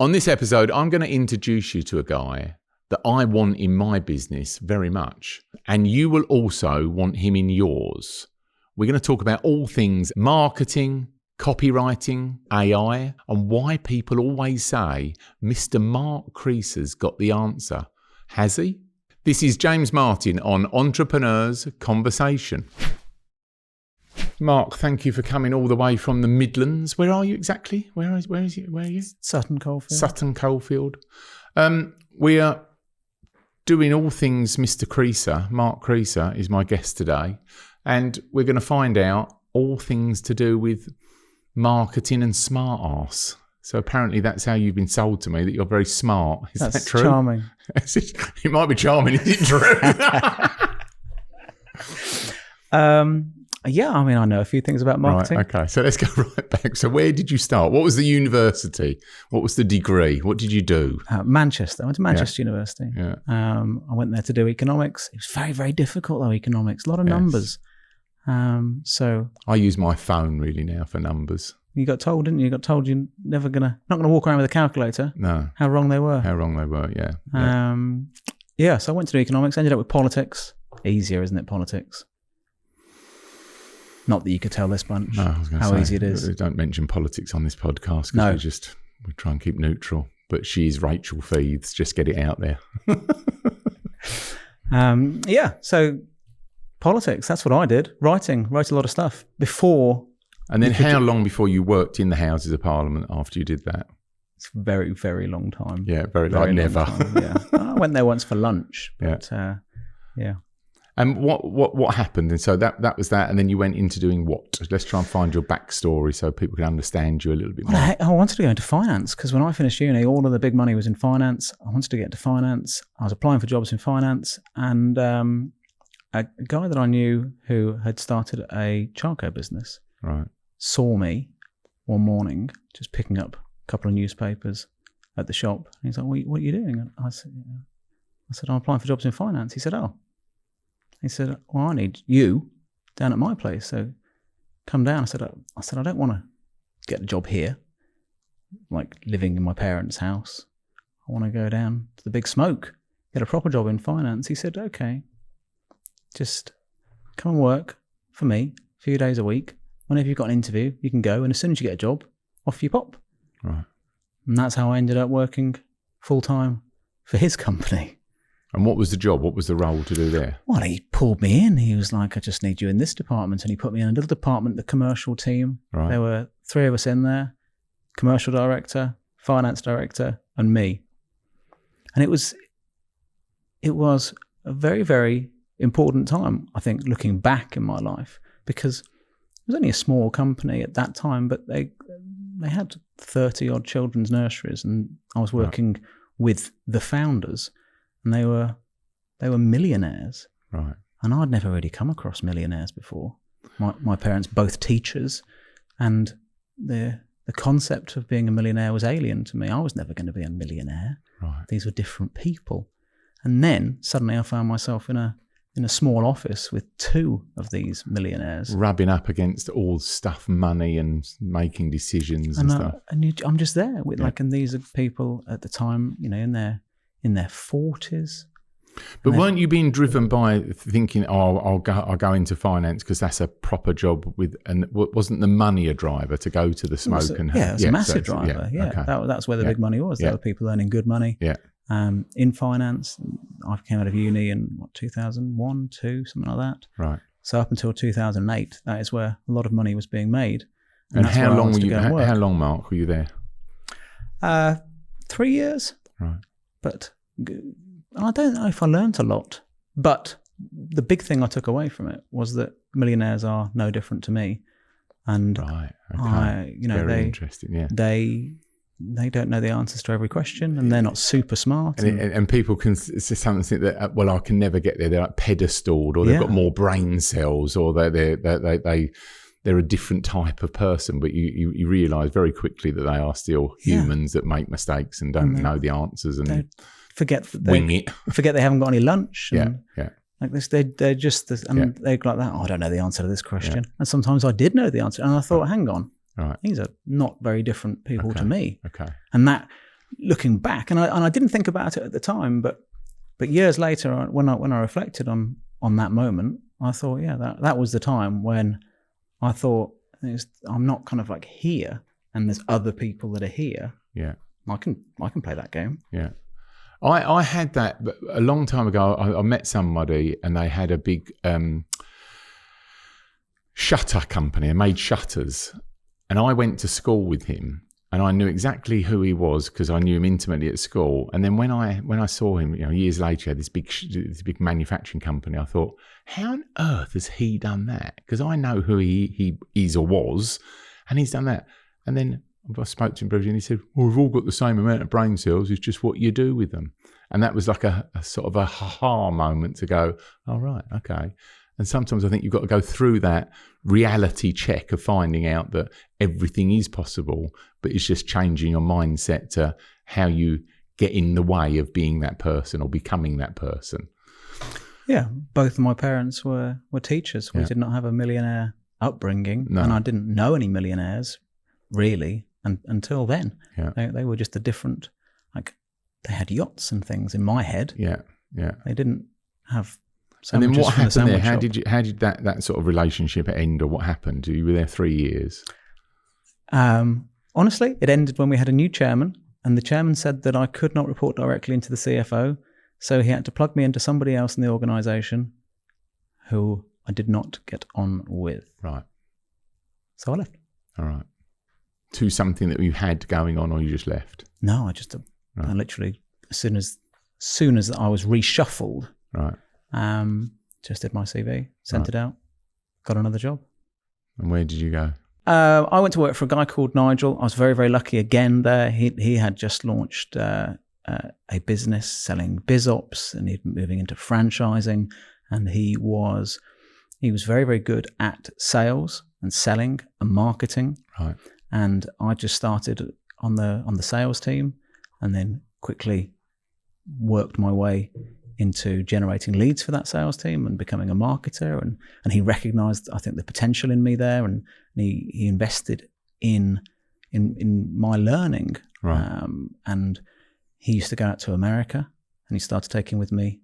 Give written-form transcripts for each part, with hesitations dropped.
On this episode, I'm going to introduce you to a guy that I want in my business very much. And you will also want him in yours. We're going to talk about all things marketing, copywriting, AI, and why people always say, Mr. Mark Creaser's got the answer. Has he? This is James Martin on Entrepreneur's Conversation. Mark, thank you for coming all the way from the Midlands. Where are you exactly? Where are you? Sutton Coldfield. Sutton Coldfield. We are doing all things Mr. Creaser. Mark Creaser is my guest today. And we're going to find out all things to do with marketing and smart arse. So apparently that's how you've been sold to me, that you're very smart. Is that true? Charming. It might be charming. Is it true? Yeah, I mean, I know a few things about marketing. Right, okay, so let's go right back. So where did you start? What was the university? What was the degree? What did you do? Manchester. I went to Manchester University. Yeah. I went there to do economics. It was very, very difficult though, economics. A lot of numbers. So I use my phone really now for numbers. You got told, didn't you? You got told you're not going to walk around with a calculator. No. How wrong they were. Yeah. So I went to do economics, ended up with politics. Easier, isn't it, politics? Not that you could tell this bunch how easy it is. Don't mention politics on this podcast because we try and keep neutral. But she's Rachel Feeds. Just get it out there. So politics, that's what I did. Wrote a lot of stuff before. And then how long before you worked in the Houses of Parliament after you did that? It's a very, very long time. Yeah, very like never. I went there once for lunch. But, yeah. And what happened? And so that was that. And then you went into doing what? Let's try and find your backstory so people can understand you a little bit more. Well, I wanted to go into finance because when I finished uni, all of the big money was in finance. I wanted to get into finance. I was applying for jobs in finance. And a guy that I knew who had started a childcare business saw me one morning just picking up a couple of newspapers at the shop. And he's like, what are you doing? And I said, I'm applying for jobs in finance. He said, oh. He said, well, I need you down at my place, so come down. I said, I don't want to get a job here, like living in my parents' house. I want to go down to the big smoke, get a proper job in finance. He said, okay, just come and work for me a few days a week. Whenever you've got an interview, you can go, and as soon as you get a job, off you pop. Right. And that's how I ended up working full-time for his company. And what was the job? What was the role to do there? Well, he pulled me in. He was like, I just need you in this department. And he put me in a little department, the commercial team. Right. There were 3 of us in there, commercial director, finance director, and me. And it was a very, very important time, I think, looking back in my life, because it was only a small company at that time, but they had 30 odd children's nurseries, and I was working with the founders. And they were millionaires. Right. And I'd never really come across millionaires before. My parents, both teachers, and the concept of being a millionaire was alien to me. I was never going to be a millionaire. Right. These were different people. And then suddenly I found myself in a small office with 2 of these millionaires. Rubbing up against all stuff, money and making decisions and stuff. I'm just there with and these are people at the time, in their 40s. But weren't you being driven by thinking, I'll go into finance because that's a proper job and wasn't the money a driver to go to the smoke? It was a massive driver. Yeah, okay. That's where the big money was. There were people earning good money in finance. I came out of uni in 2001, 2, something like that. Right. So up until 2008, that is where a lot of money was being made. And how long were you? How long, Mark, were you there? 3 years. Right. But I don't know if I learned a lot. But the big thing I took away from it was that millionaires are no different to me. And very interesting. Yeah. They don't know the answers to every question, and they're not super smart. And people can sometimes think that, I can never get there. They're like pedestaled, or they've got more brain cells, or they're a different type of person. But you realise very quickly that they are still humans that make mistakes and don't know the answers and forget it. They haven't got any lunch. And like this, they're just this, and they're like that. Oh, I don't know the answer to this question. And sometimes I did know the answer, and I thought, hang on. Right. These are not very different people to me. Okay. And that looking back, and I didn't think about it at the time, but years later, when I reflected on that moment, I thought, yeah, that was the time when I thought, I'm not kind of like here, and there's other people that are here. Yeah, I can play that game. Yeah, I had that a long time ago. I met somebody, and they had a big shutter company and made shutters, and I went to school with him. And I knew exactly who he was because I knew him intimately at school. And then when I saw him, years later, he had this big manufacturing company. I thought, how on earth has he done that? Because I know who he is or was, and he's done that. And then I spoke to him briefly, and he said, "Well, we've all got the same amount of brain cells. It's just what you do with them." And that was like a sort of a ha-ha moment to go, "Oh, right, okay." And sometimes I think you've got to go through that reality check of finding out that everything is possible, but it's just changing your mindset to how you get in the way of being that person or becoming that person. Yeah, both of my parents were teachers. We did not have a millionaire upbringing, and I didn't know any millionaires really until then. Yeah. They were just a different, like they had yachts and things in my head. Yeah, yeah. They didn't have. And then what happened there? How did that sort of relationship end, or what happened? You were there 3 years. Honestly, it ended when we had a new chairman, and the chairman said that I could not report directly into the CFO, so he had to plug me into somebody else in the organisation who I did not get on with. Right. So I left. All right. To something that you had going on, or you just left? No, I literally as soon as I was reshuffled. Right. Just did my CV, sent it out, got another job. And where did you go? I went to work for a guy called Nigel. I was very, very lucky again there. He had just launched a business selling BizOps, and he'd been moving into franchising, and he was very, very good at sales and selling and marketing. Right. And I just started on the sales team, and then quickly worked my way into generating leads for that sales team and becoming a marketer, and he recognized, I think, the potential in me there, and he invested in my learning. Right. And he used to go out to America, and he started taking me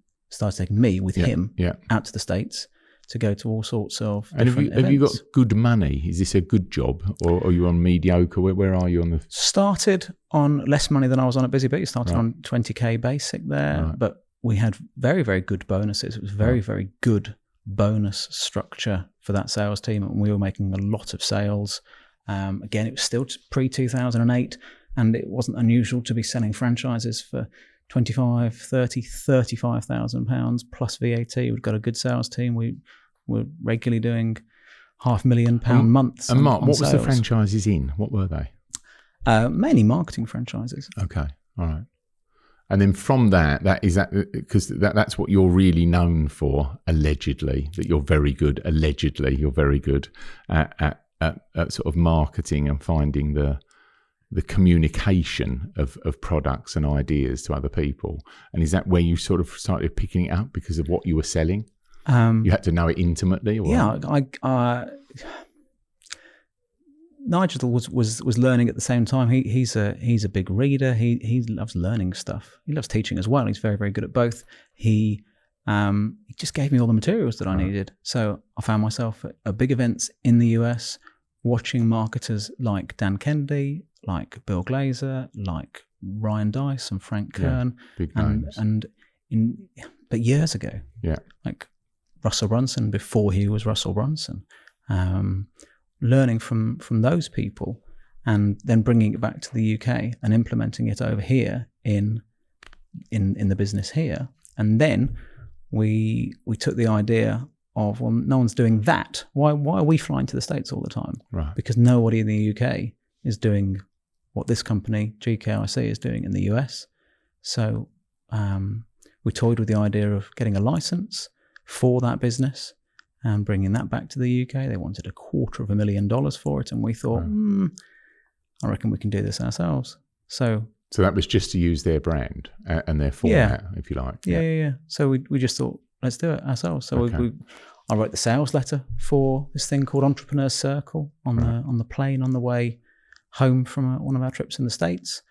with him out to the States to go to all sorts of different events. Have you got good money? Is this a good job, or are you on mediocre? Where are you on the? Started on less money than I was on at Busy Bee. Started on 20k basic there, but we had very, very good bonuses. It was very, very good bonus structure for that sales team, and we were making a lot of sales. Again, it was still pre-2008, and it wasn't unusual to be selling franchises for 25, 30, 35,000 pounds plus VAT. We've got a good sales team. We were regularly doing £500,000 months. And Mark, what sales. was the franchises in? What were they? Mainly marketing franchises. Okay, all right. And then from that because that's what you're really known for, allegedly, that you're very good. Allegedly, you're very good at sort of marketing and finding the communication of products and ideas to other people. And is that where you sort of started picking it up because of what you were selling? You had to know it intimately? Or? Yeah, Nigel was learning at the same time. He's a big reader. He loves learning stuff. He loves teaching as well. He's very, very good at both. He just gave me all the materials that I needed. So I found myself at big events in the US, watching marketers like Dan Kennedy, like Bill Glazer, like Ryan Dice and Frank Kern, big names. But years ago, like Russell Brunson before he was Russell Brunson. Learning from those people, and then bringing it back to the UK and implementing it over here in the business here. And then we took the idea of, well, no one's doing that. Why are we flying to the States all the time? Right. Because nobody in the UK is doing what this company, GKIC, is doing in the US. So we toyed with the idea of getting a license for that business and bringing that back to the UK. They wanted $250,000 for it, and we thought, I reckon we can do this ourselves. So that was just to use their brand and their format, if you like. Yeah. So we just thought, let's do it ourselves. So I wrote the sales letter for this thing called Entrepreneur Circle on the plane on the way home from one of our trips in the States.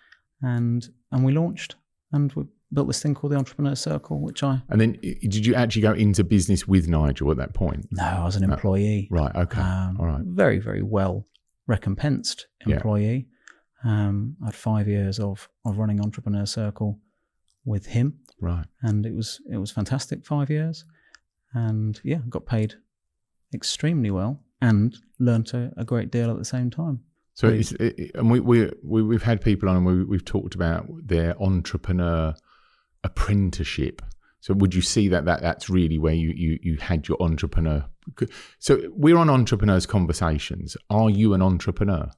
and we launched, and we built this thing called the Entrepreneur Circle, which I... And then did you actually go into business with Nigel at that point? No, I was an employee. Right, okay. All right. Very, very well recompensed employee. I had 5 years of running Entrepreneur Circle with him. Right. And it was fantastic 5 years. And yeah, got paid extremely well and learnt a great deal at the same time. So and we've had people on, and we've talked about their entrepreneur apprenticeship. So would you see that's really where you had your entrepreneur? So we're on Entrepreneurs Conversations. Are you an entrepreneur?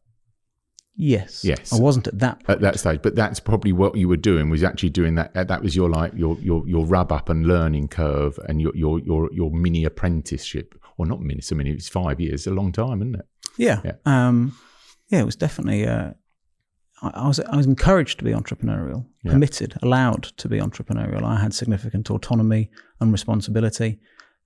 Yes. Yes. I wasn't at that point. At that stage, but that's probably what you were doing, was actually doing that. That was your rub up and learning curve, and your mini apprenticeship, or not mini. So many. It's 5 years, a long time, isn't it? Yeah. Yeah. It was definitely. I was encouraged to be entrepreneurial, permitted, allowed to be entrepreneurial. I had significant autonomy and responsibility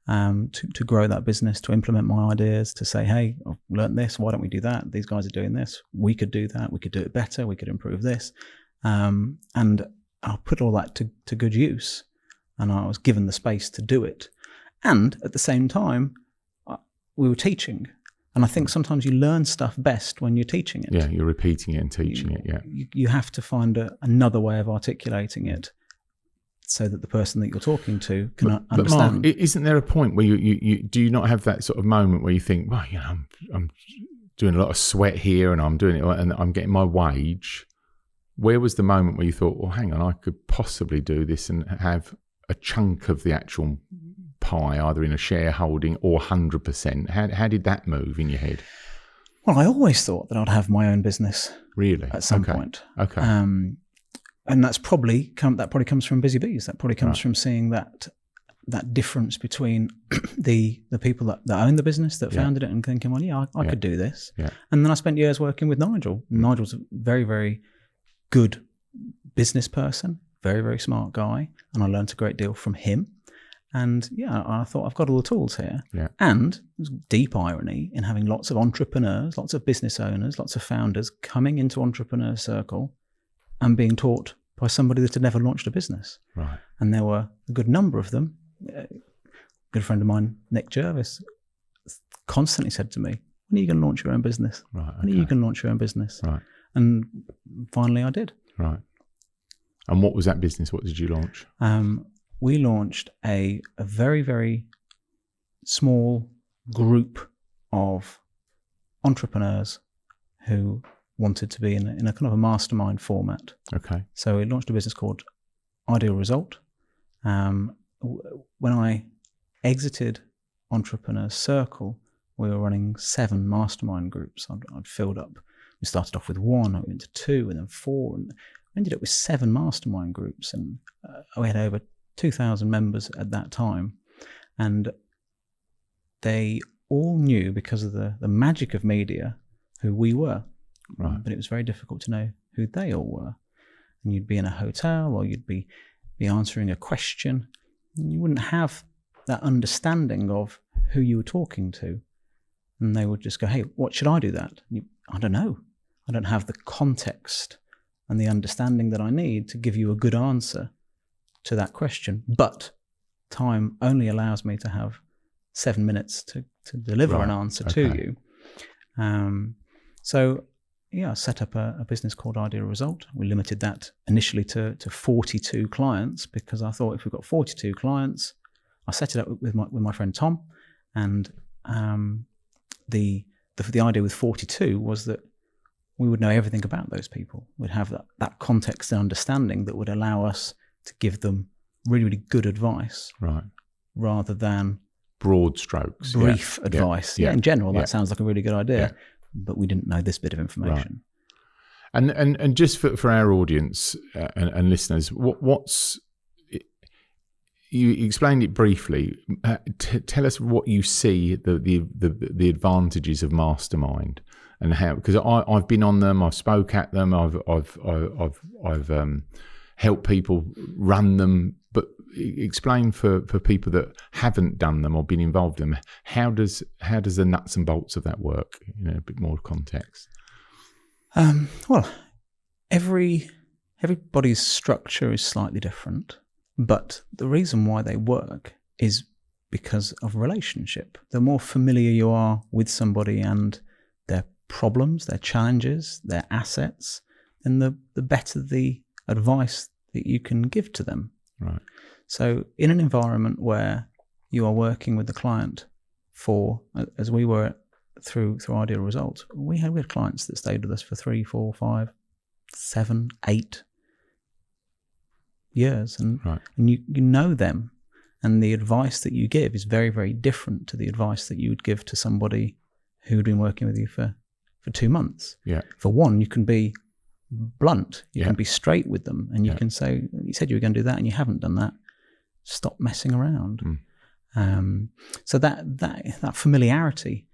to grow that business, to implement my ideas, to say, hey, I've learned this, why don't we do that? These guys are doing this. We could do that. We could do it better. We could improve this. And I put all that to good use, and I was given the space to do it. And at the same time, we were teaching. And I think sometimes you learn stuff best when you're teaching it. Yeah, you're repeating it and teaching it, yeah. You have to find another way of articulating it so that the person that you're talking to can understand. But Mark, isn't there a point where you do you not have that sort of moment where you think, well, I'm doing a lot of sweat here, and I'm doing it, and I'm getting my wage? Where was the moment where you thought, well, hang on, I could possibly do this and have a chunk of the actual pie, either in a shareholding or 100%? How did that move in your head? Well, I always thought that I'd have my own business. Really? At some point. Okay. And that probably comes from Busy Bees. That probably comes from seeing that difference between the people that own the business, that founded it, and thinking, well, yeah, I could do this. Yeah. And then I spent years working with Nigel. Nigel's a very, very good business person, very, very smart guy, and I learned a great deal from him. And yeah, I thought, I've got all the tools here. Yeah. And there's deep irony in having lots of entrepreneurs, lots of business owners, lots of founders coming into Entrepreneur Circle and being taught by somebody that had never launched a business. Right. And there were a good number of them. A good friend of mine, Nick Jervis, constantly said to me, when are you going to launch your own business? Right. Okay. When are you going to launch your own business? Right. And finally I did. Right. And what was that business? What did you launch? We launched a very, very small group of entrepreneurs who wanted to be in a kind of a mastermind format. Okay. So we launched a business called Ideal Result. When I exited Entrepreneur Circle, we were running 7 mastermind groups. I'd filled up. We started off with 1, I went to 2, and then 4, and ended up with 7 mastermind groups. And we had over 2,000 members at that time, and they all knew, because of the magic of media, who we were. Right. But it was very difficult to know who they all were. And you'd be in a hotel, or you'd be answering a question, and you wouldn't have that understanding of who you were talking to. And they would just go, hey, what should I do that? I don't know. I don't have the context and the understanding that I need to give you a good answer to that question. But time only allows me to have 7 minutes to deliver an answer to you. So yeah, I set up a business called Ideal Result. We limited that initially to 42 clients, because I thought, if we've got 42 clients, I set it up with my friend Tom, and the idea with 42 was that we would know everything about those people. We'd have that context and understanding that would allow us to give them really, really good advice, right, rather than broad strokes, brief advice. Yeah. In general, that sounds like a really good idea, but we didn't know this bit of information. Right. And just for our audience and listeners, what's you explained it briefly. Tell us what you see the advantages of Mastermind, and how, because I've been on them, I've spoke at them, I've help people run them, but explain for people that haven't done them or been involved in them, how does the nuts and bolts of that work, a bit more context? Well, every everybody's structure is slightly different, but the reason why they work is because of relationship. The more familiar you are with somebody and their problems, their challenges, their assets, then the better the advice that you can give to them. Right. So in an environment where you are working with the client for, as we were through Ideal Results, we had clients that stayed with us for 3, 4, 5, 7, 8 years, and you know them, and the advice that you give is very, very different to the advice that you would give to somebody who'd been working with you for 2 months. Yeah. For one, you can be blunt, you can be straight with them, and you can say, you said you were going to do that and you haven't done that. Stop messing around. So that familiarity,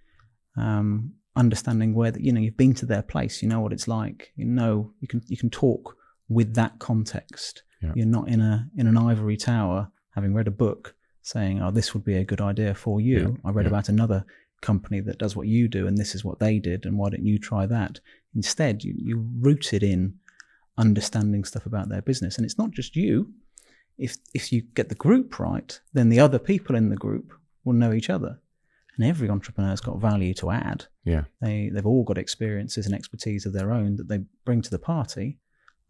understanding where you've been to their place, you know what it's like, you can talk with that context. Yeah. You're not in an ivory tower having read a book saying, oh, this would be a good idea for you. Yeah. I read about another company that does what you do and this is what they did and why don't you try that. Instead, you're rooted in understanding stuff about their business. And it's not just you. If you get the group right, then the other people in the group will know each other. And every entrepreneur's got value to add. Yeah. They've all got experiences and expertise of their own that they bring to the party.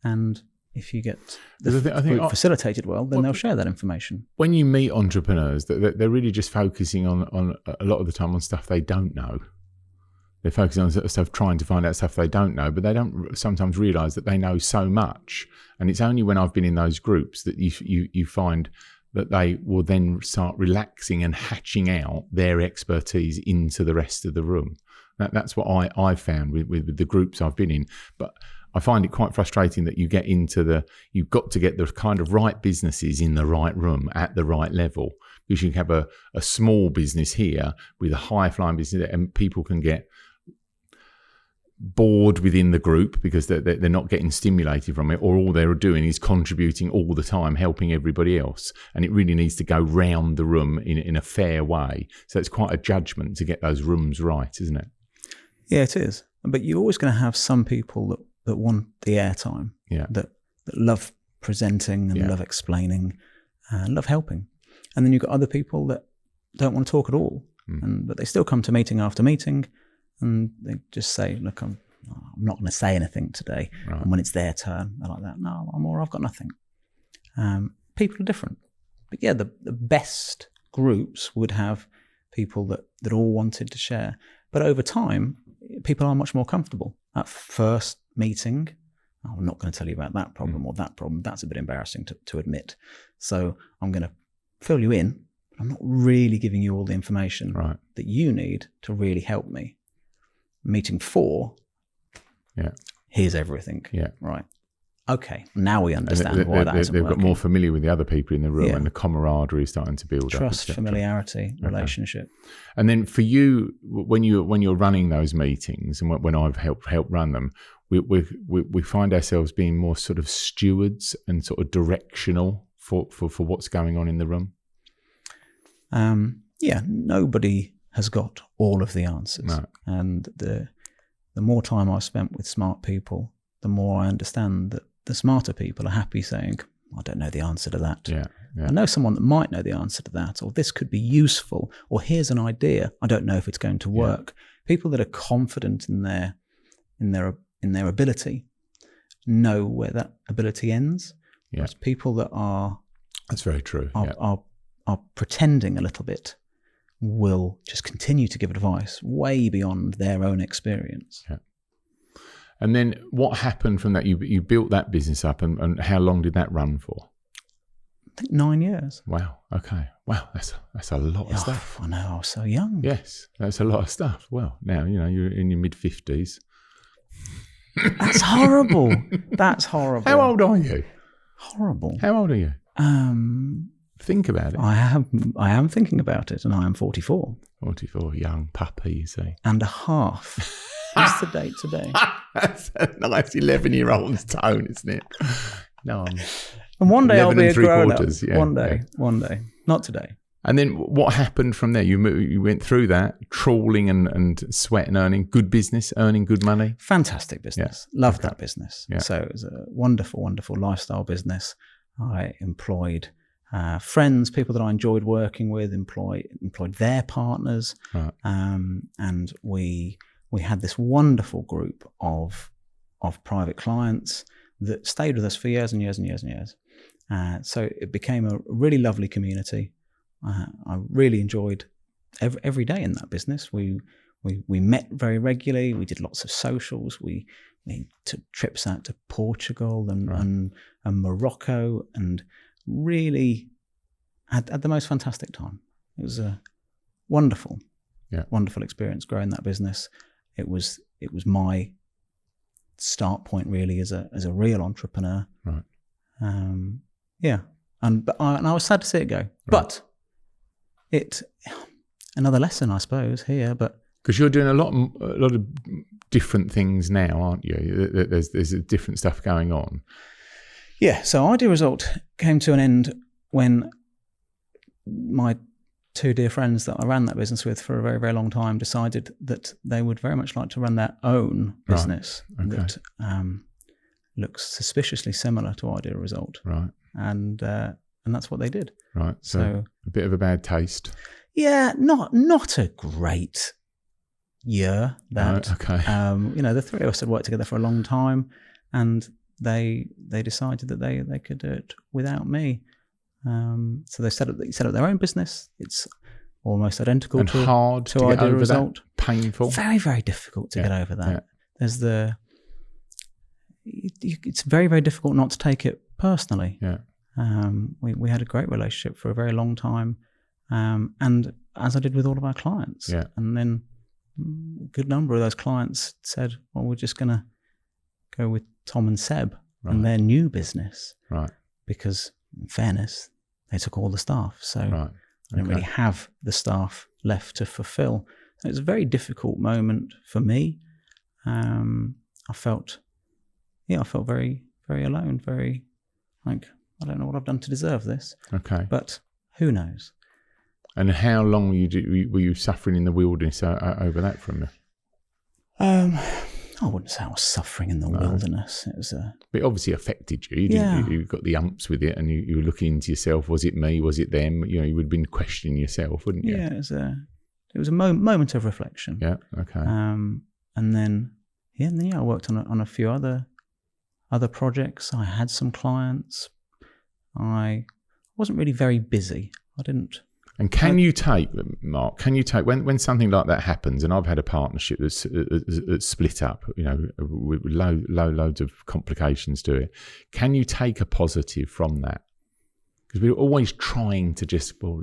And if you get the group facilitated well, then they'll share that information. When you meet entrepreneurs, they're really just focusing on a lot of the time on stuff they don't know. They're focusing on stuff, trying to find out stuff they don't know, but they don't sometimes realise that they know so much. And it's only when I've been in those groups that you find that they will then start relaxing and hatching out their expertise into the rest of the room. That's what I've found with the groups I've been in. But I find it quite frustrating that you've got to get the kind of right businesses in the right room at the right level, because you can have a small business here with a high flying business and people can get bored within the group because they're not getting stimulated from it, or all they're doing is contributing all the time, helping everybody else. And it really needs to go round the room in a fair way. So it's quite a judgment to get those rooms right, isn't it? Yeah, it is. But you're always going to have some people that want the airtime, that love presenting and love explaining and love helping. And then you've got other people that don't want to talk at all, but they still come to meeting after meeting and they just say, look, I'm not going to say anything today. Right. And when it's their turn, they're like that. No, I've got nothing. People are different. But yeah, the best groups would have people that all wanted to share. But over time, people are much more comfortable. At first meeting, I'm not going to tell you about that problem or that problem. That's a bit embarrassing to admit. So I'm going to fill you in. I'm not really giving you all the information that you need to really help me. Meeting 4, here's everything. Yeah. Right. Okay, now we understand why that isn't They've working. got more familiar with the other people in the room and the camaraderie is starting to build up. Trust, familiarity, relationship. And then for you, when you're running those meetings, and when I've helped run them, we find ourselves being more sort of stewards and sort of directional for what's going on in the room. Nobody has got all of the answers. No. And the more time I've spent with smart people, the more I understand that the smarter people are happy saying, I don't know the answer to that. Yeah. I know someone that might know the answer to that, or this could be useful, or here's an idea. I don't know if it's going to work. People that are confident in their ability know where that ability ends. Yeah. Whereas people that are that's very true. Are pretending a little bit will just continue to give advice way beyond their own experience. Yeah. And then what happened from that? You built that business up, and how long did that run for? I think 9 years. Wow. Okay. Wow. That's a lot of stuff. I know. I was so young. Yes. That's a lot of stuff. Well, now, you're in your mid-50s. That's horrible. That's horrible. How old are you? Horrible. How old are you? Think about it. I am thinking about it, and I am 44. 44, young puppy, you see. And a half. What's the date today? That's a nice 11-year-old's tone, isn't it? No, and one day I'll be a grown-up. Yeah, one day. Not today. And then what happened from there? You went through that, trawling and sweat and earning good business, earning good money. Fantastic business. Yeah. Loved that business. Yeah. So it was a wonderful, wonderful lifestyle business. I employed friends, people that I enjoyed working with, employed their partners. Right. And we had this wonderful group of private clients that stayed with us for years and years and years and years. So it became a really lovely community. I really enjoyed every day in that business. We met very regularly. We did lots of socials. We took trips out to Portugal and Morocco, and really had the most fantastic time. It was a wonderful experience growing that business. It was my start point really as a real entrepreneur. Right. And I was sad to see it go, right. But another lesson, I suppose, here. But because you're doing a lot of different things now, aren't you? There's different stuff going on. Yeah. So Ideal Result came to an end when my two dear friends that I ran that business with for a very, very long time decided that they would very much like to run their own business that looks suspiciously similar to Ideal Result. Right. And that's what they did. Right. So a bit of a bad taste. Yeah, not a great year. That. Right, okay. The three of us had worked together for a long time, and they decided that they could do it without me. So they set up their own business. It's almost identical and to hard to get Ideal over Result. That? Painful. Very, very difficult to get over that. Yeah. There's it's very, very difficult not to take it personally. Yeah. We had a great relationship for a very long time, and as I did with all of our clients. Yeah. And then a good number of those clients said, well, we're just going to go with Tom and Seb and their new business. Right. Because in fairness, they took all the staff. So I didn't really have the staff left to fulfill. So it was a very difficult moment for me. I felt very, very alone, very like, I don't know what I've done to deserve this. Okay. But who knows? And how long were you suffering in the wilderness over that from me? I wouldn't say I was suffering in the wilderness. It was But it obviously affected you. You got the umps with it, and you were looking into yourself. Was it me? Was it them? You would have been questioning yourself, wouldn't you? Yeah, it was a moment of reflection. Yeah. Okay. And then I worked on a few other projects. I had some clients. I wasn't really very busy. I didn't. And Mark, when something like that happens, and I've had a partnership that's split up, with loads of complications to it, can you take a positive from that? Because we're always trying to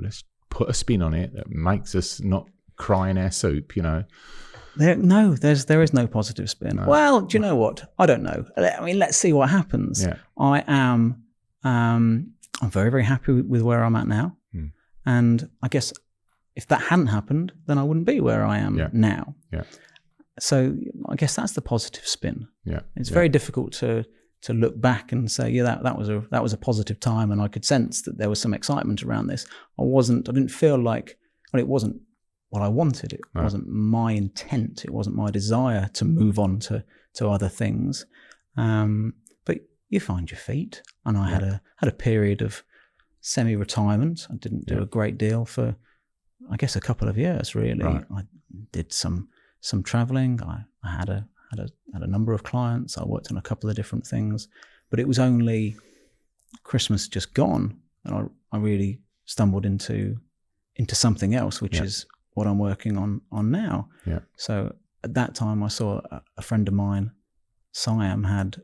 let's put a spin on it that makes us not cry in our soup, There is no positive spin. No. Well, do you know what? I don't know. I mean, let's see what happens. Yeah. I'm very, very happy with where I'm at now. And I guess if that hadn't happened, then I wouldn't be where I am now. Yeah. So I guess that's the positive spin. Yeah. It's very difficult to look back and say, that was a positive time, and I could sense that there was some excitement around this. I didn't feel like, it wasn't what I wanted. It wasn't my intent. It wasn't my desire to move on to other things. But you find your feet, and I had a period of semi-retirement. I didn't do a great deal for, I guess, a couple of years really. Right. I did some traveling. I had a number of clients. I worked on a couple of different things, but it was only Christmas just gone, and I really stumbled into something else, which is what I'm working on now. Yeah. So at that time, I saw a friend of mine, Siam, had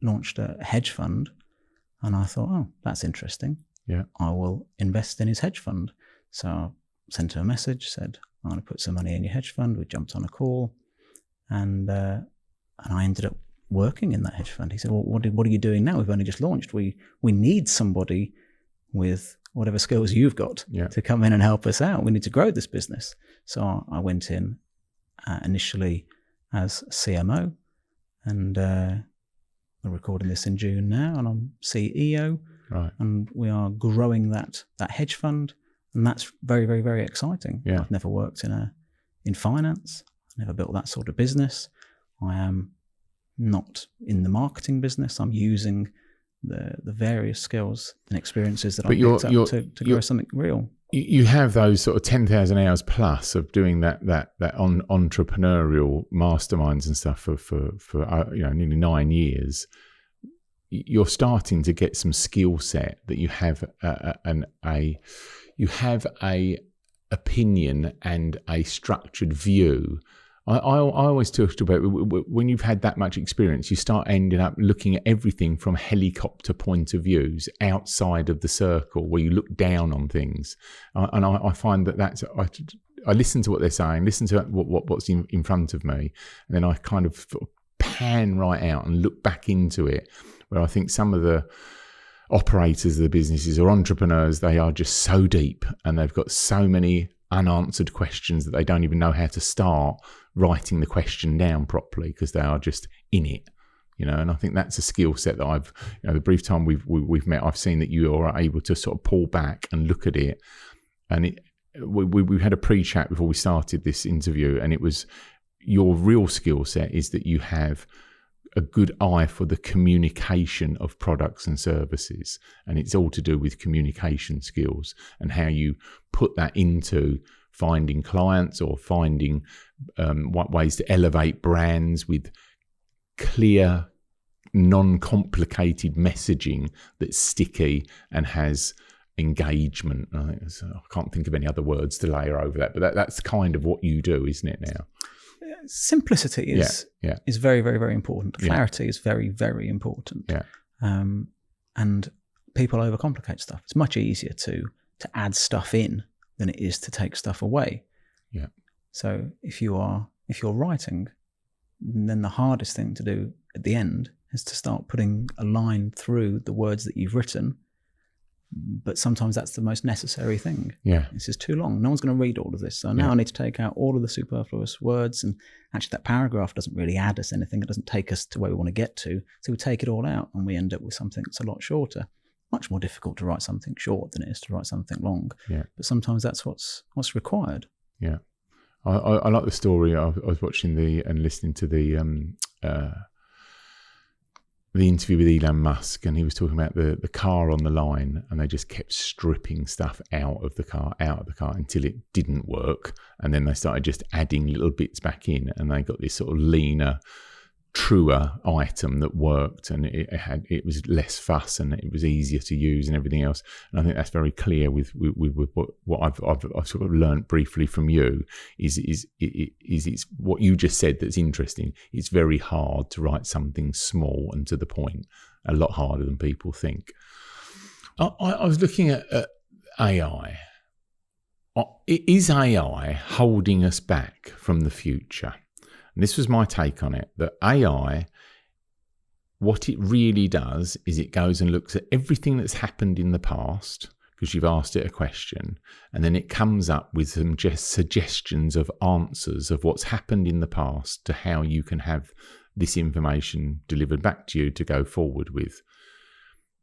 launched a hedge fund, and I thought, oh, that's interesting. Yeah, I will invest in his hedge fund. So I sent him a message, said, I'm going to put some money in your hedge fund. We jumped on a call, and I ended up working in that hedge fund. He said, well, what are you doing now? We've only just launched. We need somebody with whatever skills you've got to come in and help us out. We need to grow this business. So I went in initially as CMO, and we're recording this in June now, and I'm CEO. Right. And we are growing that hedge fund, And that's very, very, very exciting. Yeah. I've never worked in finance. I've never built that sort of business. I am not in the marketing business. I'm using the various skills and experiences that I've picked up to grow something real. You have those sort of 10,000 hours plus of doing that entrepreneurial masterminds and stuff for nearly 9 years. You're starting to get some skill set that you have a opinion and a structured view. I always talk about when you've had that much experience, you start ending up looking at everything from helicopter point of views outside of the circle where you look down on things. And I find I listen to what they're saying, listen to what's in front of me, and then I kind of pan right out and look back into it, where I think some of the operators of the businesses or entrepreneurs, they are just so deep and they've got so many unanswered questions that they don't even know how to start writing the question down properly because they are just in it, and I think that's a skill set that I've, the brief time we've met, I've seen that you are able to sort of pull back and look at it. And we had a pre-chat before we started this interview, and it was your real skill set is that you have a good eye for the communication of products and services, and it's all to do with communication skills and how you put that into finding clients or finding what ways to elevate brands with clear, non-complicated messaging that's sticky and has engagement. I can't think of any other words to layer over that, but that's kind of what you do, isn't it now? Simplicity is very, very, very important. Clarity is very, very important. Yeah. And people overcomplicate stuff. It's much easier to add stuff in than it is to take stuff away. Yeah. So if you're writing, then the hardest thing to do at the end is to start putting a line through the words that you've written. But sometimes that's the most necessary thing. Yeah. This is too long. No one's going to read all of this. So now I need to take out all of the superfluous words. And actually that paragraph doesn't really add us anything. It doesn't take us to where we want to get to. So we take it all out and we end up with something that's a lot shorter. Much more difficult to write something short than it is to write something long. Yeah. But sometimes that's what's required. Yeah. I like the story. I was watching and listening to the interview with Elon Musk, and he was talking about the car on the line, and they just kept stripping stuff out of the car until it didn't work, and then they started just adding little bits back in, and they got this sort of leaner, truer item that worked, and it was less fuss and it was easier to use and everything else. And I think that's very clear with what I've sort of learnt briefly from you is it's what you just said that's interesting. It's very hard to write something small and to the point, a lot harder than people think. I was looking at AI. Is AI holding us back from the future? And this was my take on it, that AI, what it really does is it goes and looks at everything that's happened in the past, because you've asked it a question, and then it comes up with some just suggestions of answers of what's happened in the past to how you can have this information delivered back to you to go forward with.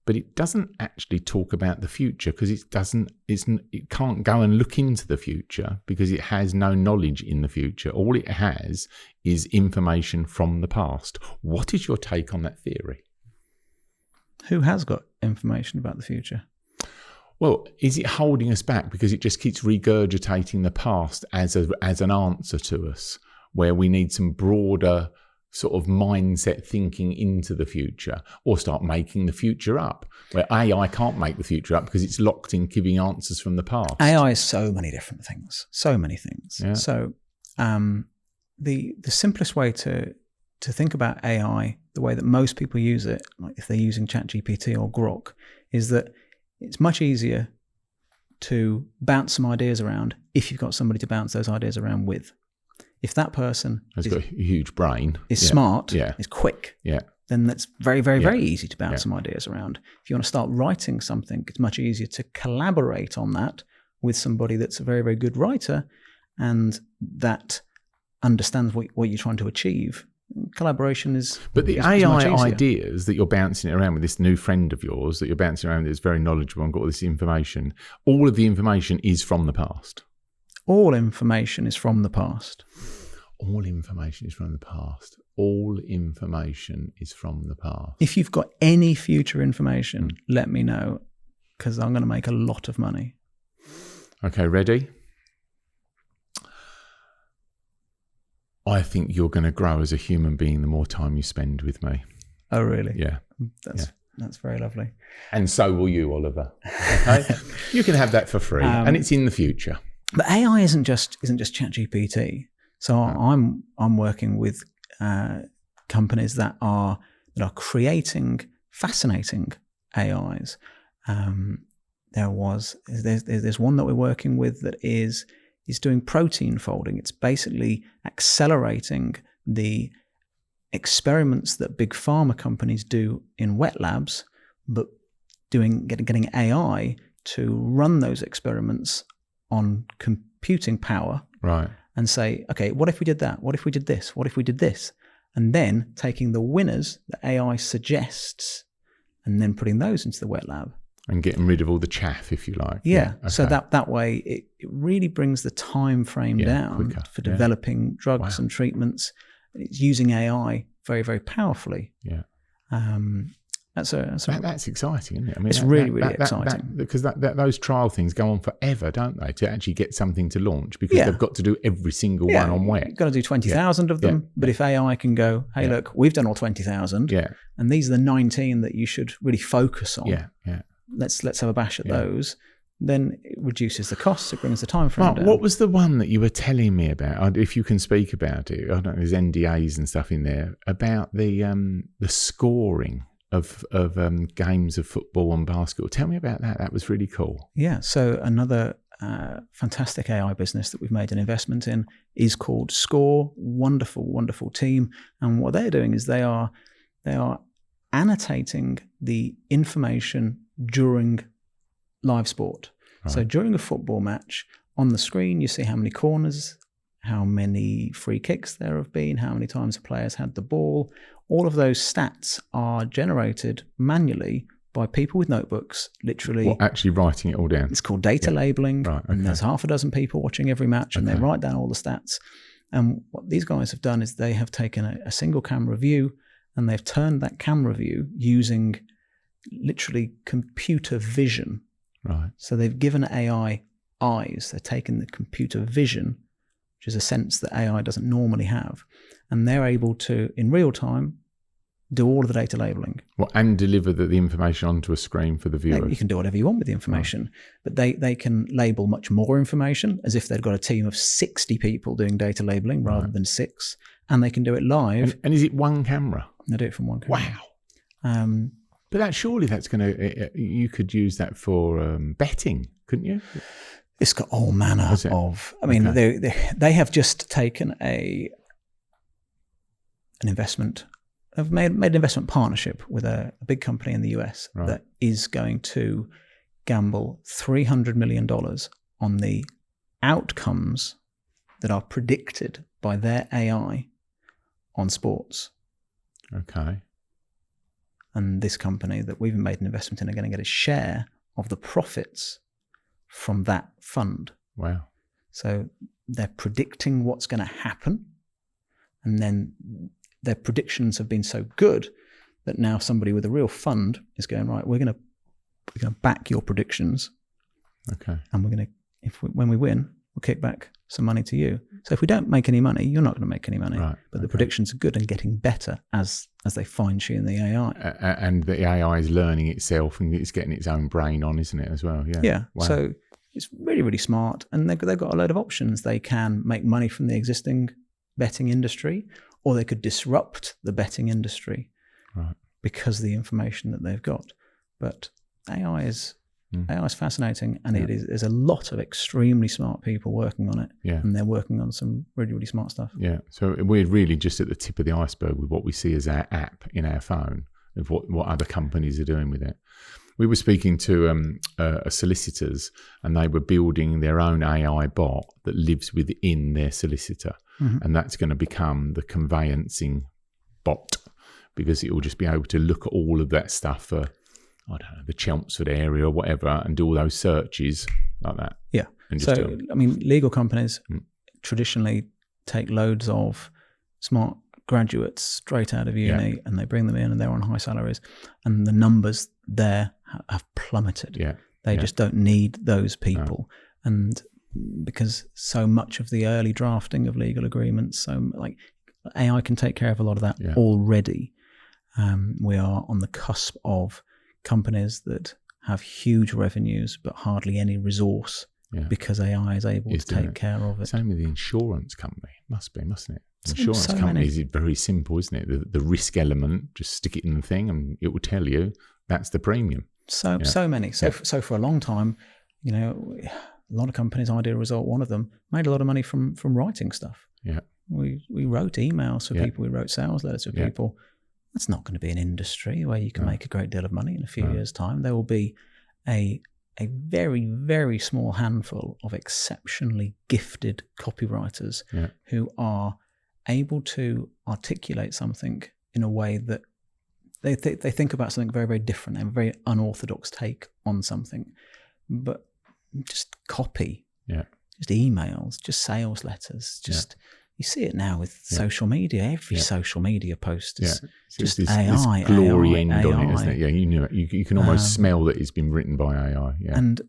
But it doesn't actually talk about the future because it can't go and look into the future because it has no knowledge in the future. All it has is information from the past. What is your take on that theory? Who has got information about the future? Well, is it holding us back because it just keeps regurgitating the past as an answer to us, where we need some broader sort of mindset thinking into the future, or start making the future up, where AI can't make the future up because it's locked in giving answers from the past? AI is so many different things, so many things. Yeah. So the simplest way to think about AI, the way that most people use it, like if they're using ChatGPT or Grok, is that it's much easier to bounce some ideas around if you've got somebody to bounce those ideas around with. If that person has got a huge brain, is smart, is quick, then that's very, very, very easy to bounce some ideas around. If you want to start writing something, it's much easier to collaborate on that with somebody that's a very, very good writer and that understands what you're trying to achieve collaboration is. But the is AI much easier. ideas that you're bouncing around with this new friend of yours that you're bouncing around that's very knowledgeable and got all this information, all of the information is from the past. All information is from the past. All information is from the past. All information is from the past. If you've got any future information, let me know, because I'm going to make a lot of money. Okay, ready? I think you're going to grow as a human being the more time you spend with me. Oh, really? Yeah. That's very lovely. And so will you, Oliver. Okay? You can have that for free, and it's in the future. But AI isn't just ChatGPT. So I'm working with companies that are creating fascinating AIs. There's one that we're working with that is doing protein folding. It's basically accelerating the experiments that big pharma companies do in wet labs, but getting AI to run those experiments on computing power. Right. And say, okay, what if we did that? What if we did this? What if we did this? And then taking the winners that AI suggests and then putting those into the wet lab. And getting rid of all the chaff, if you like. Yeah. Okay. So that way it really brings the time frame down quicker, for developing drugs and treatments. It's using AI very, very powerfully. Yeah. That's exciting, isn't it? I mean, it's really exciting. Because those trial things go on forever, don't they? To actually get something to launch, because they've got to do every single one on wet. You've got to do 20,000 of them. But if AI can go, hey, look, we've done all 20,000, and these are the 19 that you should really focus on. Let's have a bash at those. Then it reduces the costs. It brings the time frame down. What was the one that you were telling me about? If you can speak about it, I don't know. There's NDAs and stuff in there about the scoring of games of football and basketball. Tell me about that. That was really cool. Yeah. So another fantastic AI business that we've made an investment in is called Score. Wonderful, wonderful team. And what they're doing is they are annotating the information during live sport. Right. So during a football match, on the screen you see how many corners, how many free kicks there have been, how many times a player's had the ball. All of those stats are generated manually by people with notebooks, literally. Actually writing it all down. It's called data labeling. Right, okay. And there's half a dozen people watching every match, and they write down all the stats. And what these guys have done is they have taken a single camera view, and they've turned that camera view using literally computer vision. Right. So they've given AI eyes. They're taking the computer vision, which is a sense that AI doesn't normally have, and they're able to, in real time, do all of the data labeling. And deliver the information onto a screen for the viewer. You can do whatever you want with the information, but they can label much more information, as if they've got a team of 60 people doing data labeling rather than 6, and they can do it live. And is it one camera? They do it from one camera. Wow. But that's going to, you could use that for betting, couldn't you? It's got all manner of, I mean, they have just taken an investment, have made an investment partnership with a big company in the US that is going to gamble $300 million on the outcomes that are predicted by their AI on sports. Okay. And this company that we've made an investment in are going to get a share of the profits from that fund. Wow. So they're predicting what's going to happen. And then their predictions have been so good that now somebody with a real fund is going, right, we're going to back your predictions. Okay. And we're going to, when we win, we'll kick back some money to you. So if we don't make any money, you're not going to make any money. Right. But the predictions are good and getting better as they fine-tune the AI. And the AI is learning itself and it's getting its own brain on, isn't it, as well? Yeah. Yeah. Wow. So it's really, really smart. And they've got a load of options. They can make money from the existing betting industry, or they could disrupt the betting industry because of the information that they've got. But AI is fascinating, and there's a lot of extremely smart people working on it, and they're working on some really, really smart stuff. Yeah, so we're really just at the tip of the iceberg with what we see as our app in our phone, of what other companies are doing with it. We were speaking to solicitors, and they were building their own AI bot that lives within their solicitor, and that's going to become the conveyancing bot, because it will just be able to look at all of that stuff for, I don't know, the Chelmsford area or whatever, and do all those searches like that. Yeah. So, I mean, legal companies traditionally take loads of smart graduates straight out of uni and they bring them in and they're on high salaries, and the numbers there have plummeted. Yeah. They just don't need those people. No. And because so much of the early drafting of legal agreements, so like AI can take care of a lot of that already. We are on the cusp of companies that have huge revenues but hardly any resource because AI is able to take care of it. Same with the insurance company. Must be, mustn't it? Insurance companies is very simple, isn't it? The risk element, just stick it in the thing and it will tell you that's the premium. So many. So for a long time, you know, a lot of companies, Ideal Result, one of them, made a lot of money from writing stuff. Yeah. We wrote emails for people, we wrote sales letters for people. That's not going to be an industry where you can make a great deal of money in a few years' time. There will be a very, very small handful of exceptionally gifted copywriters who are able to articulate something in a way that they think about something very, very different, and a very unorthodox take on something. But just copy, just emails, just sales letters, just you see it now with social media. Every social media post is just this AI, this glory AI, end AI. on it, isn't it? Yeah, you know it. You can almost smell that it's been written by AI. Yeah, and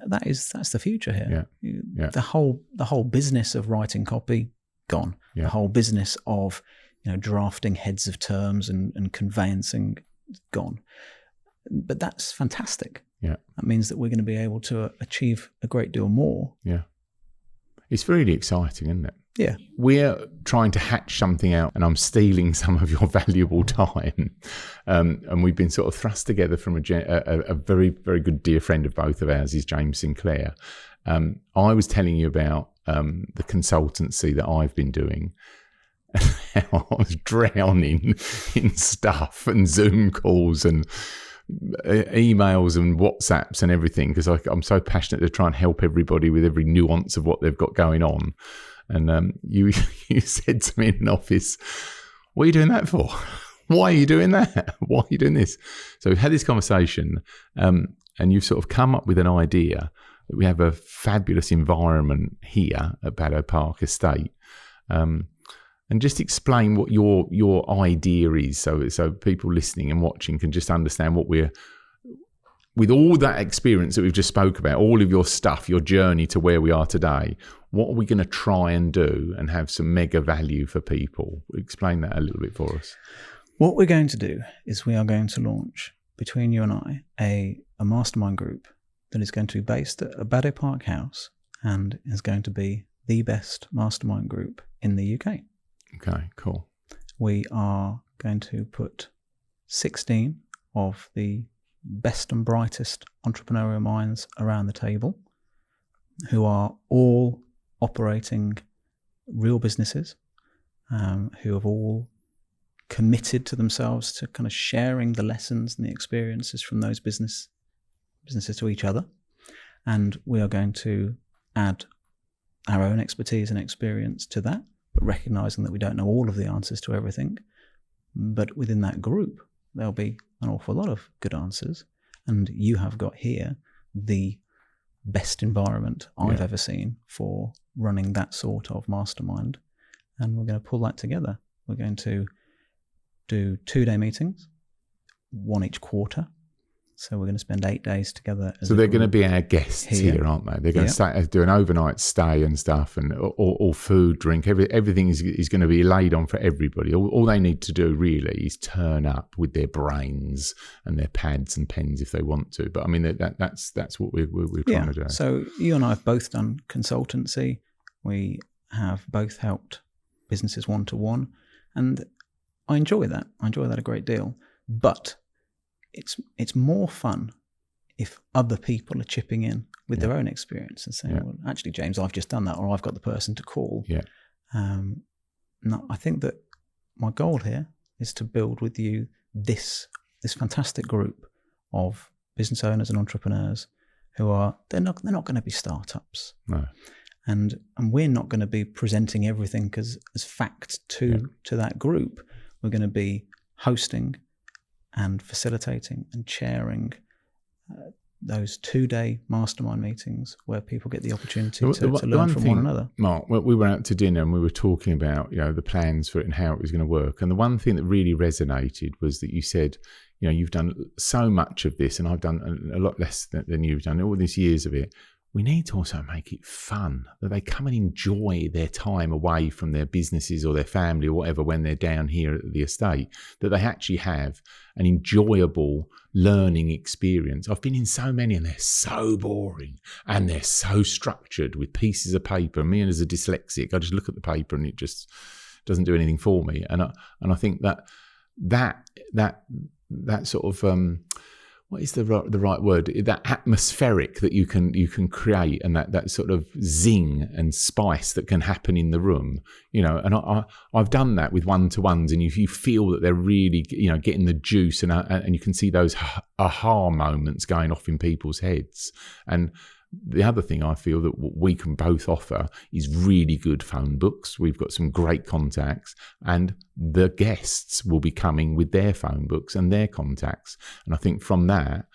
that's the future here. The whole business of writing copy gone. Yeah. The whole business of drafting heads of terms and conveyancing gone. But that's fantastic. Yeah, that means that we're going to be able to achieve a great deal more. Yeah, it's really exciting, isn't it? Yeah. We're trying to hatch something out, and I'm stealing some of your valuable time. And we've been sort of thrust together from a very, very good dear friend of both of ours is James Sinclair. I was telling you about the consultancy that I've been doing. I was drowning in stuff and Zoom calls and emails and WhatsApps and everything, because I'm so passionate to try and help everybody with every nuance of what they've got going on. And you said to me in an office, what are you doing that for? Why are you doing that? Why are you doing this? So we've had this conversation, and you've sort of come up with an idea that we have a fabulous environment here at Baddow Park Estate. And just explain what your idea is, so people listening and watching can just understand what we're, with all that experience that we've just spoke about, all of your stuff, your journey to where we are today, what are we going to try and do and have some mega value for people? Explain that a little bit for us. What we're going to do is we are going to launch, between you and I, a mastermind group that is going to be based at a Baddow Park house and is going to be the best mastermind group in the UK. Okay, cool. We are going to put 16 of the best and brightest entrepreneurial minds around the table, who are all operating real businesses, who have all committed to themselves to kind of sharing the lessons and the experiences from those businesses to each other. And we are going to add our own expertise and experience to that, but recognizing that we don't know all of the answers to everything. But within that group, there'll be an awful lot of good answers. And you have got here the best environment I've ever seen for running that sort of mastermind. And we're going to pull that together. We're going to do 2-day meetings, one each quarter. So we're going to spend 8 days together. So they're going to be our guests here, aren't they? They're going to do an overnight stay and stuff, and all food, drink, everything is going to be laid on for everybody. All they need to do really is turn up with their brains and their pads and pens if they want to. But I mean, that's what we're trying to do. So you and I have both done consultancy. We have both helped businesses one-to-one, and I enjoy that. I enjoy that a great deal. But it's more fun if other people are chipping in with their own experience and saying, well, actually, James, I've just done that, or I've got the person to call. Yeah. No, I think that my goal here is to build with you this fantastic group of business owners and entrepreneurs who are they're not going to be startups. No. And we're not going to be presenting everything as fact to that group. we're going to be hosting and facilitating and chairing those 2-day mastermind meetings where people get the opportunity to learn from one another. Mark, we were out to dinner and we were talking about, the plans for it and how it was going to work. And the one thing that really resonated was that you said, you've done so much of this and I've done a lot less than you've done, all these years of it. We need to also make it fun, that they come and enjoy their time away from their businesses or their family or whatever when they're down here at the estate, that they actually have an enjoyable learning experience. I've been in so many and they're so boring and they're so structured with pieces of paper. Me as a dyslexic, I just look at the paper and it just doesn't do anything for me. And I think that sort of what is the right word? That atmospheric that you can create, and that sort of zing and spice that can happen in the room, And I've done that with one-to-ones, and you feel that they're really, getting the juice, and you can see those aha moments going off in people's heads. And the other thing I feel that we can both offer is really good phone books. We've got some great contacts, and the guests will be coming with their phone books and their contacts. And I think from that,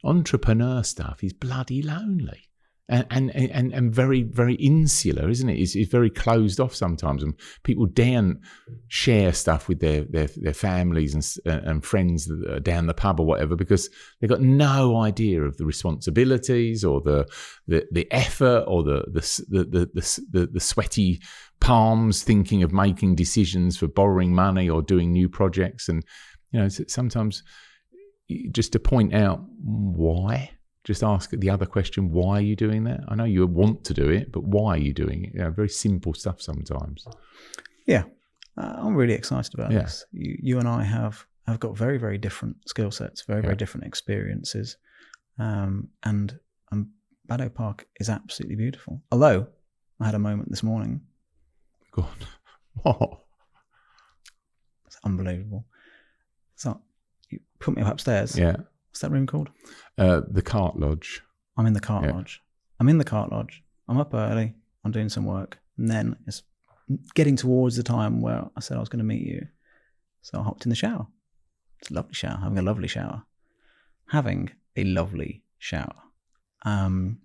entrepreneur stuff is bloody lonely and very, very insular, isn't it? It's very closed off sometimes, and people daren't share stuff with their families and friends that are down the pub or whatever, because they've got no idea of the responsibilities or the effort or the sweaty palms thinking of making decisions for borrowing money or doing new projects. And sometimes just to point out why. Just ask the other question, why are you doing that? I know you want to do it, but why are you doing it? Very simple stuff sometimes. Yeah, I'm really excited about this. You and I have got very, very different skill sets, very, very different experiences. And Baddow Park is absolutely beautiful. Although I had a moment this morning. Go on. What? It's unbelievable. So you put me up upstairs. Yeah. What's that room called? The Cart Lodge. I'm in the Cart Lodge. I'm up early. I'm doing some work. And then it's getting towards the time where I said I was going to meet you. So I hopped in the shower. It's a lovely shower. Having a lovely shower. And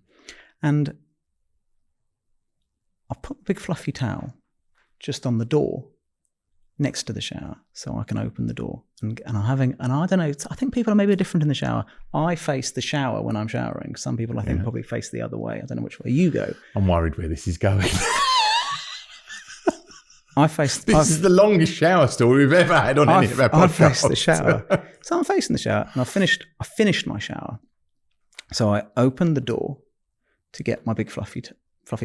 I've put a big fluffy towel just on the door next to the shower, so I can open the door. And I don't know, I think people are maybe different in the shower. I face the shower when I'm showering. Some people I think probably face the other way. I don't know which way you go. I'm worried where this is going. This is the longest shower story we've ever had on any of our podcasts. I face the shower. So I'm facing the shower, and I finished my shower. So I opened the door to get my big fluffy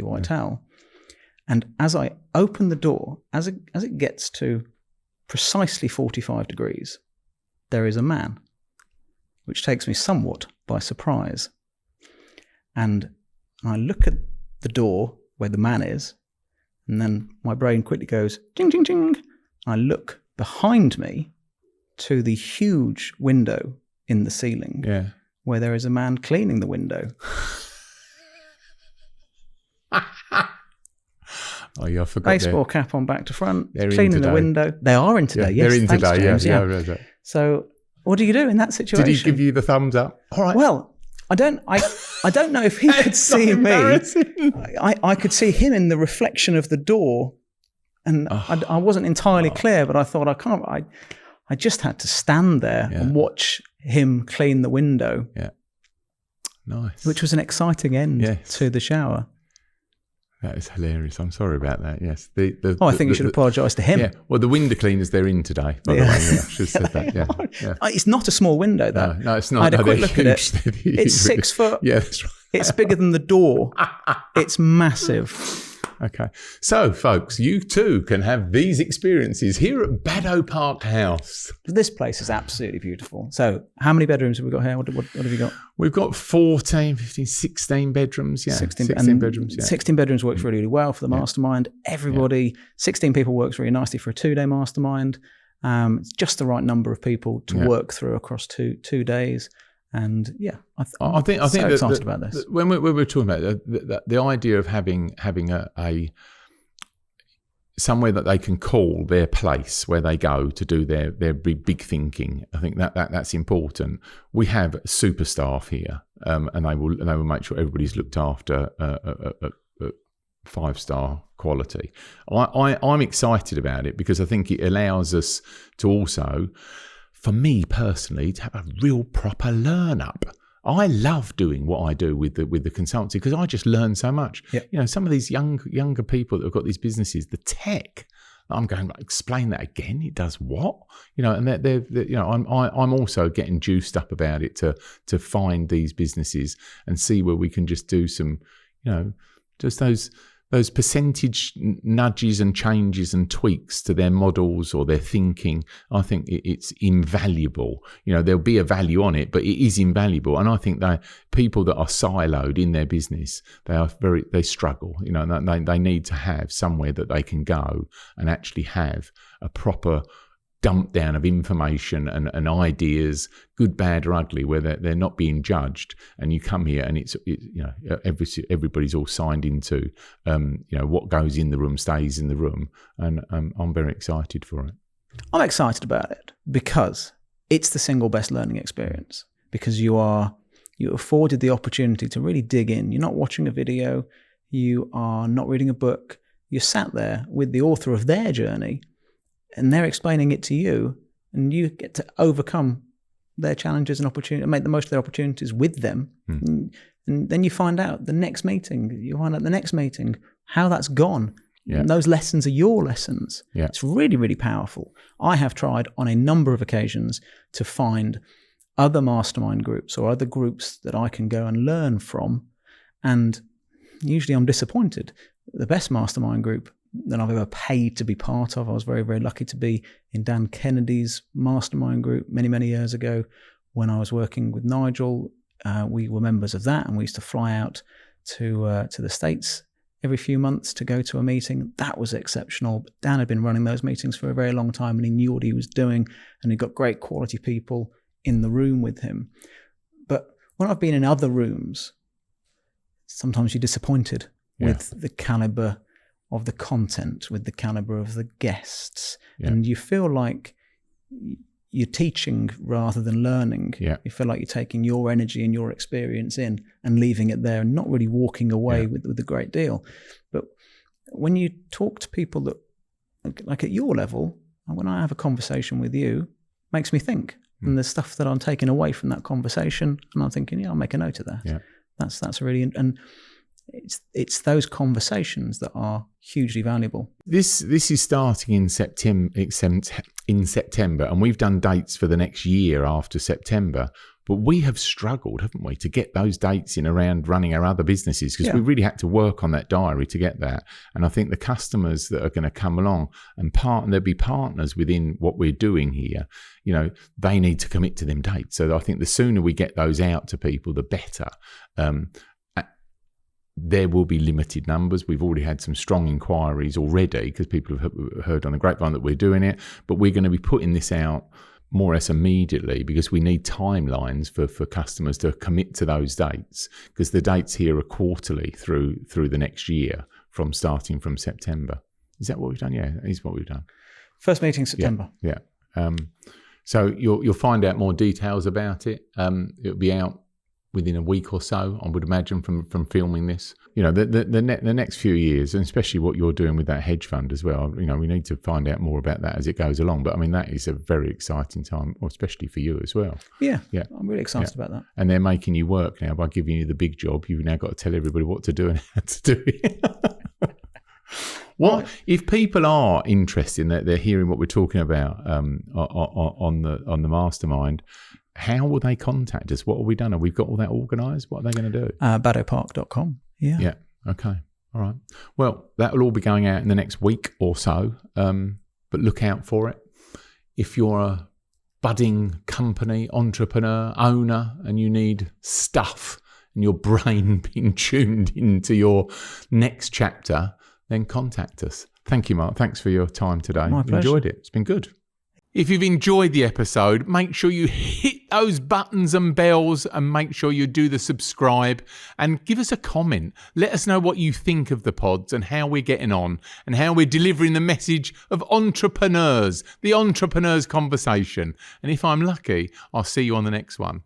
white towel. And as I open the door, as it gets to precisely 45 degrees, there is a man, which takes me somewhat by surprise. And I look at the door where the man is, and then my brain quickly goes, ding, ding, ding. I look behind me to the huge window in the ceiling, where there is a man cleaning the window. Oh, yeah, I forgot. Baseball cap on back to front, cleaning the window. They are in today, yes. They're in today, James, yeah. So what do you do in that situation? Did he give you the thumbs up? All right. Well, I don't know if he could see me. I could see him in the reflection of the door, and I wasn't entirely clear, but I thought I just had to stand there and watch him clean the window. Yeah. Nice. Which was an exciting end to the shower. That is hilarious. I'm sorry about that. Yes. I think you should apologise to him. Yeah. Well, the window cleaners, they're in today, by the way. Yeah, I should have said that. Yeah. It's not a small window, though. No, it's not. I had a quick look at it. It's 6 foot. Yeah, that's right. It's bigger than the door. It's massive. Okay. So, folks, you too can have these experiences here at Baddow Park House. This place is absolutely beautiful. So, how many bedrooms have we got here? What have you got? We've got 14, 15, 16 bedrooms. Yeah, 16 bedrooms. Yeah. 16 bedrooms works really, really well for the mastermind. Everybody, 16 people works really nicely for a 2-day mastermind. It's just the right number of people to work through across two days. And I think so excited about this. When we were talking about the idea of having somewhere that they can call their place where they go to do their big thinking. I think that's important. We have super staff here, and they will make sure everybody's looked after at 5-star quality. I'm excited about it because I think it allows us to also, for me personally, to have a real proper learn up. I love doing what I do with the consultancy because I just learn so much. Yep. You know, some of these younger people that have got these businesses, the tech, I'm going, explain that again. It does what? You know, and they're you know, I'm also getting juiced up about it to find these businesses and see where we can just do some, you know, just those percentage nudges and changes and tweaks to their models or their thinking. I think it's invaluable. You know, there'll be a value on it, but it is invaluable. And I think that people that are siloed in their business, they struggle. You know, and they need to have somewhere that they can go and actually have a proper dump down of information and ideas, good, bad, or ugly, where they're not being judged. And you come here, and it's you know, everybody's all signed into you know, what goes in the room stays in the room, and I'm very excited for it. I'm excited about it because it's the single best learning experience. Because you're afforded the opportunity to really dig in. You're not watching a video, you are not reading a book. You're sat there with the author of their journey, and they're explaining it to you, and you get to overcome their challenges and opportunities, and make the most of their opportunities with them. And then you find out the next meeting, how that's gone. Yeah. And those lessons are your lessons. Yeah. It's really, really powerful. I have tried on a number of occasions to find other mastermind groups or other groups that I can go and learn from, and usually I'm disappointed. The best mastermind group that I've ever paid to be part of, I was very, very lucky to be in Dan Kennedy's mastermind group many, many years ago when I was working with Nigel. We were members of that, and we used to fly out to the States every few months to go to a meeting. That was exceptional. But Dan had been running those meetings for a very long time, and he knew what he was doing, and he got great quality people in the room with him. But when I've been in other rooms, sometimes you're disappointed with the caliber of the content, with the caliber of the guests, and you feel like you're teaching rather than learning. You feel like you're taking your energy and your experience in and leaving it there, and not really walking away with a great deal. But when you talk to people that, like at your level, when I have a conversation with you, it makes me think. And there's stuff that I'm taking away from that conversation, and I'm thinking, I'll make a note of that. That's really, and it's those conversations that are hugely valuable. This is starting in September, and we've done dates for the next year after September. But we have struggled, haven't we, to get those dates in around running our other businesses, because we really had to work on that diary to get that. And I think the customers that are going to come along and there'll be partners within what we're doing here, you know, they need to commit to them dates. So I think the sooner we get those out to people, the better. There will be limited numbers. We've already had some strong inquiries already because people have heard on the grapevine that we're doing it, but we're going to be putting this out more or less immediately because we need timelines for customers to commit to those dates, because the dates here are quarterly through the next year starting from September. Is that what we've done? Yeah, that is what we've done. First meeting September. Yeah. So you'll find out more details about it. It'll be out within a week or so, I would imagine, from filming this. You know, the next few years, and especially what you're doing with that hedge fund as well, you know, we need to find out more about that as it goes along. But I mean, that is a very exciting time, especially for you as well. Yeah. I'm really excited about that. And they're making you work now by giving you the big job. You've now got to tell everybody what to do and how to do it. What if people are interested in that, they're hearing what we're talking about on the mastermind? How will they contact us? What have we done? Have we got all that organised? What are they going to do? Baddopark.com. Yeah. Okay. All right. Well, that will all be going out in the next week or so. But look out for it. If you're a budding company, entrepreneur, owner, and you need stuff and your brain being tuned into your next chapter, then contact us. Thank you, Mark. Thanks for your time today. My pleasure. Enjoyed it. It's been good. If you've enjoyed the episode, make sure you hit hit those buttons and bells and make sure you do the subscribe and give us a comment. Let us know what you think of the pods and how we're getting on and how we're delivering the message of entrepreneurs, the entrepreneurs conversation. And if I'm lucky, I'll see you on the next one.